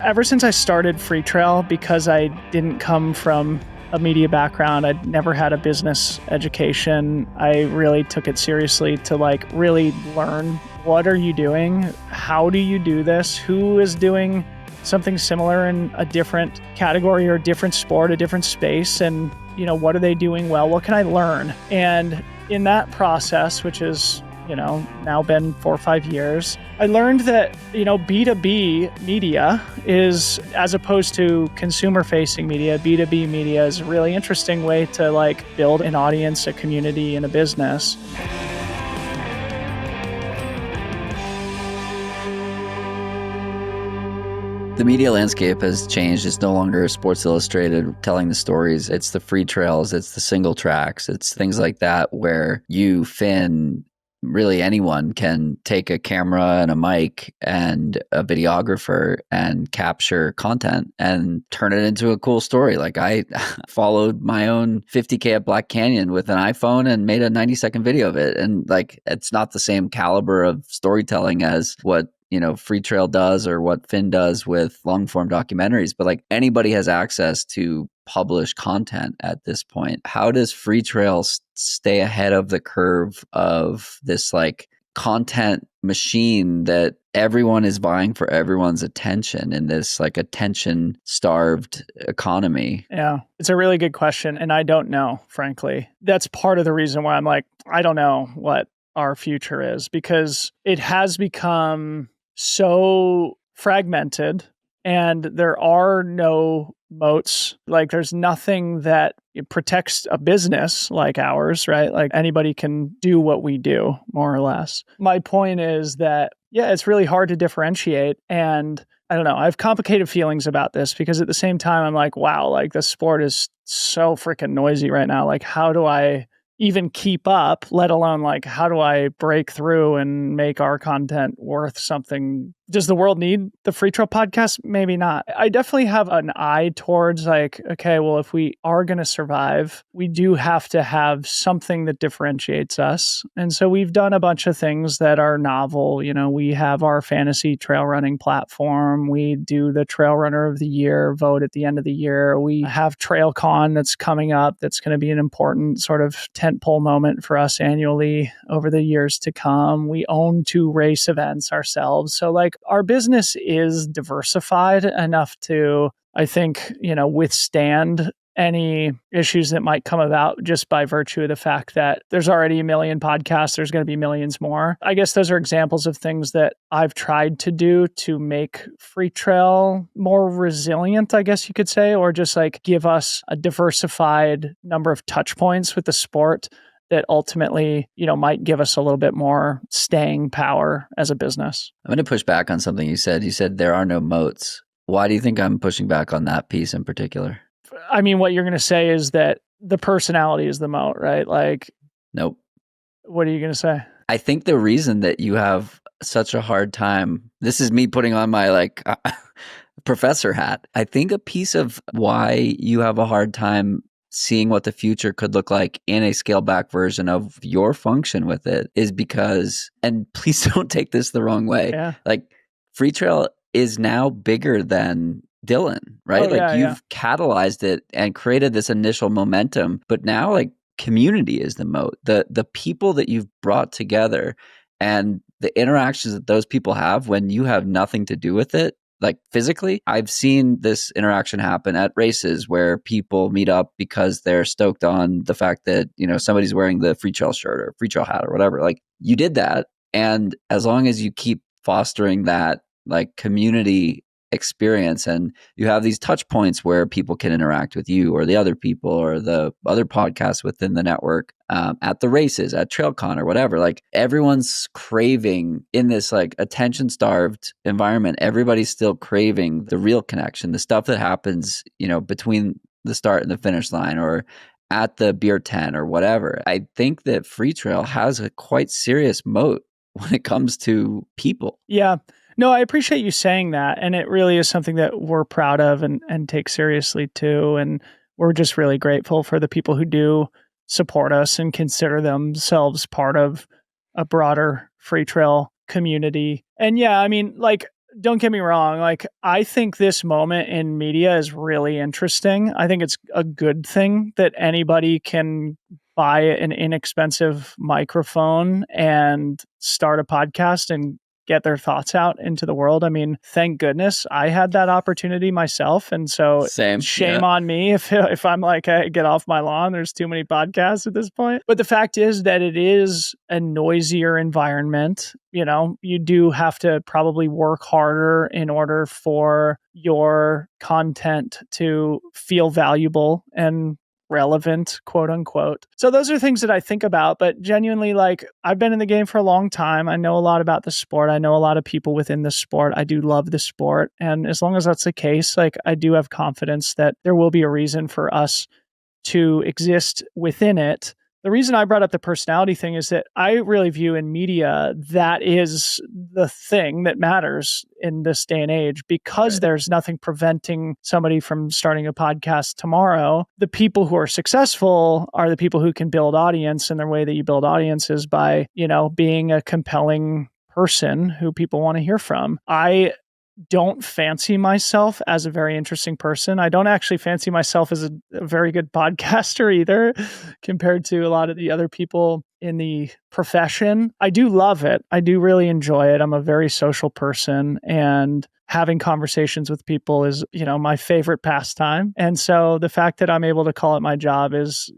Ever since I started Freetrail, because I didn't come from a media background, I'd never had a business education, I really took it seriously to really learn, what are you doing? How do you do this? Who is doing something similar in a different category or a different sport, a different space? And, what are they doing well? What can I learn? And in that process, which is now been 4 or 5 years, I learned that, B2B media is, as opposed to consumer-facing media, B2B media is a really interesting way to build an audience, a community, and a business. The media landscape has changed. It's no longer Sports Illustrated telling the stories. It's the free trails. It's the single tracks. It's things like that where you, Finn, really anyone can take a camera and a mic and a videographer and capture content and turn it into a cool story. Like I followed my own 50K at Black Canyon with an iPhone and made a 90-second video of it. And it's not the same caliber of storytelling as what Freetrail does or what Finn does with long form documentaries, but anybody has access to publish content at this point. How does Freetrail stay ahead of the curve of this content machine that everyone is vying for everyone's attention in this attention starved economy? Yeah, it's a really good question. And I don't know, frankly. That's part of the reason why I'm I don't know what our future is, because it has become so fragmented and there are no moats. There's nothing that protects a business like ours, right? Anybody can do what we do, more or less. My point is that, it's really hard to differentiate. And I don't know, I have complicated feelings about this because at the same time, I'm wow, the sport is so freaking noisy right now. How do I even keep up, let alone how do I break through and make our content worth something? Does the world need the Freetrail podcast? Maybe not. I definitely have an eye towards okay, well, if we are going to survive, we do have to have something that differentiates us. And so we've done a bunch of things that are novel. We have our fantasy trail running platform. We do the Trail Runner of the Year vote at the end of the year. We have TrailCon that's coming up. That's going to be an important sort of tentpole moment for us annually over the years to come. We own 2 race events ourselves. So our business is diversified enough to, I think, withstand any issues that might come about just by virtue of the fact that there's already a million podcasts, there's going to be millions more. I guess those are examples of things that I've tried to do to make Freetrail more resilient, I guess you could say, or just give us a diversified number of touch points with the sport that ultimately, might give us a little bit more staying power as a business. I'm going to push back on something you said. You said there are no moats. Why do you think I'm pushing back on that piece in particular? I mean, what you're going to say is that the personality is the moat, right? Nope. What are you going to say? I think the reason that you have such a hard time, this is me putting on my professor hat. I think a piece of why you have a hard time seeing what the future could look like in a scaled back version of your function with it is because, and please don't take this the wrong way, Freetrail is now bigger than Dylan, right? You've catalyzed it and created this initial momentum, but now community is the moat. The people that you've brought together and the interactions that those people have when you have nothing to do with it, physically, I've seen this interaction happen at races where people meet up because they're stoked on the fact that, somebody's wearing the Freetrail shirt or Freetrail hat or whatever. You did that. And as long as you keep fostering that community experience and you have these touch points where people can interact with you or the other people or the other podcasts within the network at the races, at TrailCon or whatever, everyone's craving in this attention starved environment. Everybody's still craving the real connection, the stuff that happens, between the start and the finish line or at the beer tent or whatever. I think that Freetrail has a quite serious moat when it comes to people. Yeah. No, I appreciate you saying that. And it really is something that we're proud of and take seriously too. And we're just really grateful for the people who do support us and consider themselves part of a broader Freetrail community. And yeah, I mean, don't get me wrong. Like, I think this moment in media is really interesting. I think it's a good thing that anybody can buy an inexpensive microphone and start a podcast and get their thoughts out into the world. I mean, thank goodness I had that opportunity myself. And so Same. shame on me if I'm like, hey, get off my lawn. There's too many podcasts at this point. But the fact is that it is a noisier environment. You know, you do have to probably work harder in order for your content to feel valuable and relevant, quote unquote. So those are things that I think about, but genuinely, like, I've been in the game for a long time. I know a lot about the sport. I know a lot of people within the sport. I do love the sport. And as long as that's the case, like, I do have confidence that there will be a reason for us to exist within it. The reason I brought up the personality thing is that I really view in media that is the thing that matters in this day and age, because Right. there's nothing preventing somebody from starting a podcast tomorrow. The people who are successful are the people who can build audience, and the way that you build audience is by, being a compelling person who people want to hear from. I don't fancy myself as a very interesting person. I don't actually fancy myself as a very good podcaster either, compared to a lot of the other people in the profession. I do love it. I do really enjoy it. I'm a very social person, and having conversations with people is, my favorite pastime. And so the fact that I'm able to call it my job is,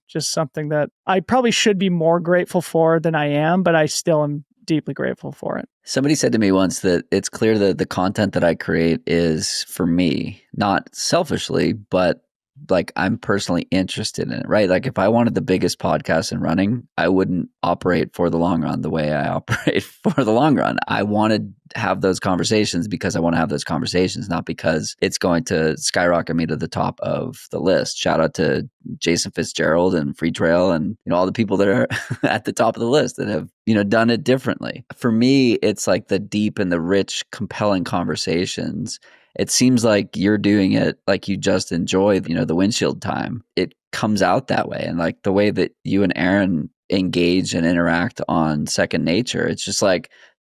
just something that I probably should be more grateful for than I am, but I still am deeply grateful for it. Somebody said to me once that it's clear that the content that I create is for me, not selfishly, but like I'm personally interested in it, right? Like if I wanted the biggest podcast in running, I wouldn't operate for the long run the way I operate for the long run. I wanted to have those conversations because I want to have those conversations, not because it's going to skyrocket me to the top of the list. Shout out to Jason Fitzgerald and Freetrail and all the people that are at the top of the list that have done it differently. For me, it's like the deep and the rich, compelling conversations. It seems like you're doing it like you just enjoy, the windshield time. It comes out that way. And like the way that you and Aaron engage and interact on Second Nature, it's just like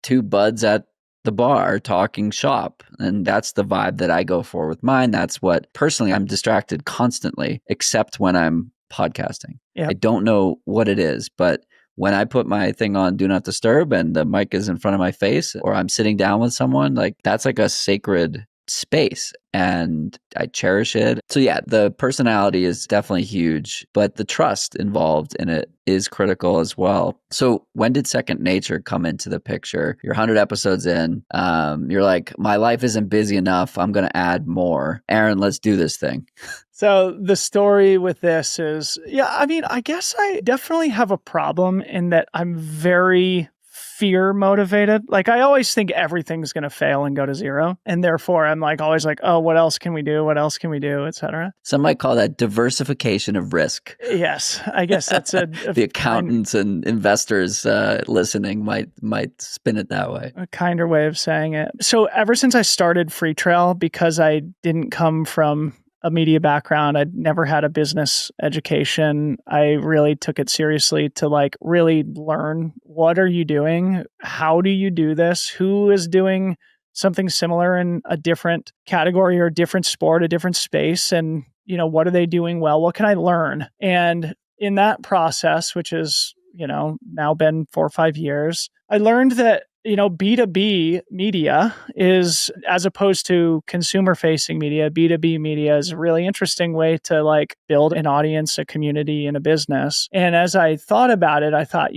two buds at the bar talking shop. And that's the vibe that I go for with mine. That's what personally I'm distracted constantly, except when I'm podcasting. Yep. I don't know what it is, but when I put my thing on Do Not Disturb and the mic is in front of my face, or I'm sitting down with someone, like that's like a sacred space and I cherish it. So yeah, the personality is definitely huge, but the trust involved in it is critical as well. So when did Second Nature come into the picture? You're 100 episodes in. You're like, my life isn't busy enough. I'm going to add more. Aaron, let's do this thing. So the story with this is, I guess I definitely have a problem in that I'm very fear motivated. Like I always think everything's going to fail and go to zero. And therefore I'm like, always like, oh, what else can we do? What else can we do? Et cetera. Some might call that diversification of risk. Yes. I guess that's the accountants and investors listening might spin it that way. A kinder way of saying it. So ever since I started Freetrail, because I didn't come from a media background, I'd never had a business education. I really took it seriously to like really learn, what are you doing? How do you do this? Who is doing something similar in a different category or a different sport, a different space? And, what are they doing well? What can I learn? And in that process, which is, now been 4 or 5 years, I learned that B2B media is, as opposed to consumer facing media, B2B media is a really interesting way to like build an audience, a community, and a business. And as I thought about it, I thought,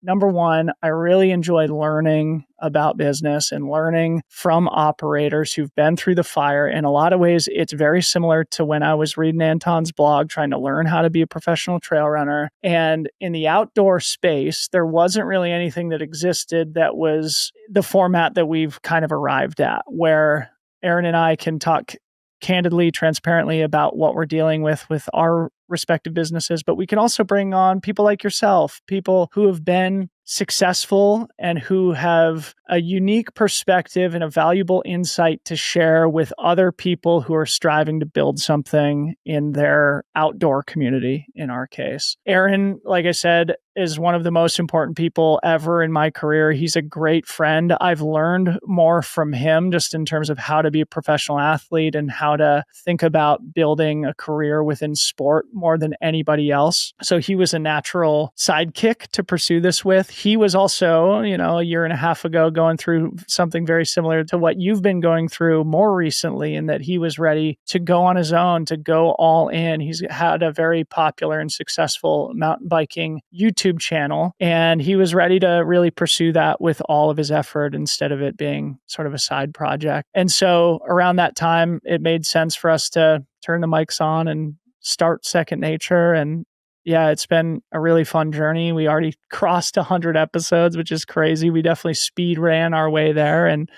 number one, I really enjoy learning about business and learning from operators who've been through the fire. In a lot of ways, it's very similar to when I was reading Anton's blog, trying to learn how to be a professional trail runner. And in the outdoor space, there wasn't really anything that existed that was the format that we've kind of arrived at, where Aaron and I can talk candidly, transparently about what we're dealing with our respective businesses, but we can also bring on people like yourself, people who have been successful and who have a unique perspective and a valuable insight to share with other people who are striving to build something in their outdoor community, in our case. Aaron, like I said, is one of the most important people ever in my career. He's a great friend. I've learned more from him just in terms of how to be a professional athlete and how to think about building a career within sport more than anybody else. So he was a natural sidekick to pursue this with. He was also, a year and a half ago going through something very similar to what you've been going through more recently, in that he was ready to go on his own, to go all in. He's had a very popular and successful mountain biking YouTube channel, and he was ready to really pursue that with all of his effort instead of it being sort of a side project. And so around that time, it made sense for us to turn the mics on and start Second Nature. And yeah, it's been a really fun journey. We already crossed 100 episodes, which is crazy. We definitely speed ran our way there. And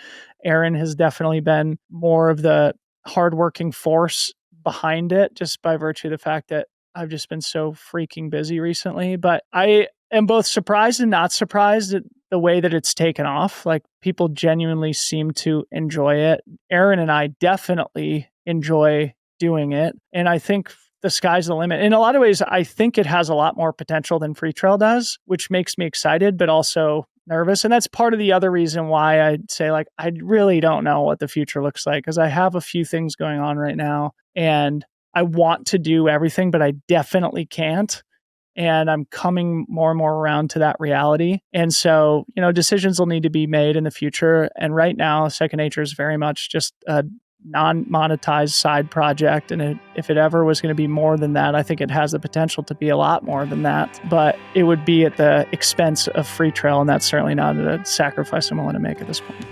Aaron has definitely been more of the hardworking force behind it, just by virtue of the fact that I've just been so freaking busy recently. But I am both surprised and not surprised at the way that it's taken off. Like, people genuinely seem to enjoy it. Aaron and I definitely enjoy doing it. And I think the sky's the limit. In a lot of ways, I think it has a lot more potential than Freetrail does, which makes me excited, but also nervous. And that's part of the other reason why I'd say, like, I really don't know what the future looks like, because I have a few things going on right now and I want to do everything, but I definitely can't. And I'm coming more and more around to that reality. And so, decisions will need to be made in the future. And right now, Second Nature is very much just a non-monetized side project. And if it ever was going to be more than that, I think it has the potential to be a lot more than that. But it would be at the expense of Freetrail, and that's certainly not a sacrifice I'm willing to make at this point.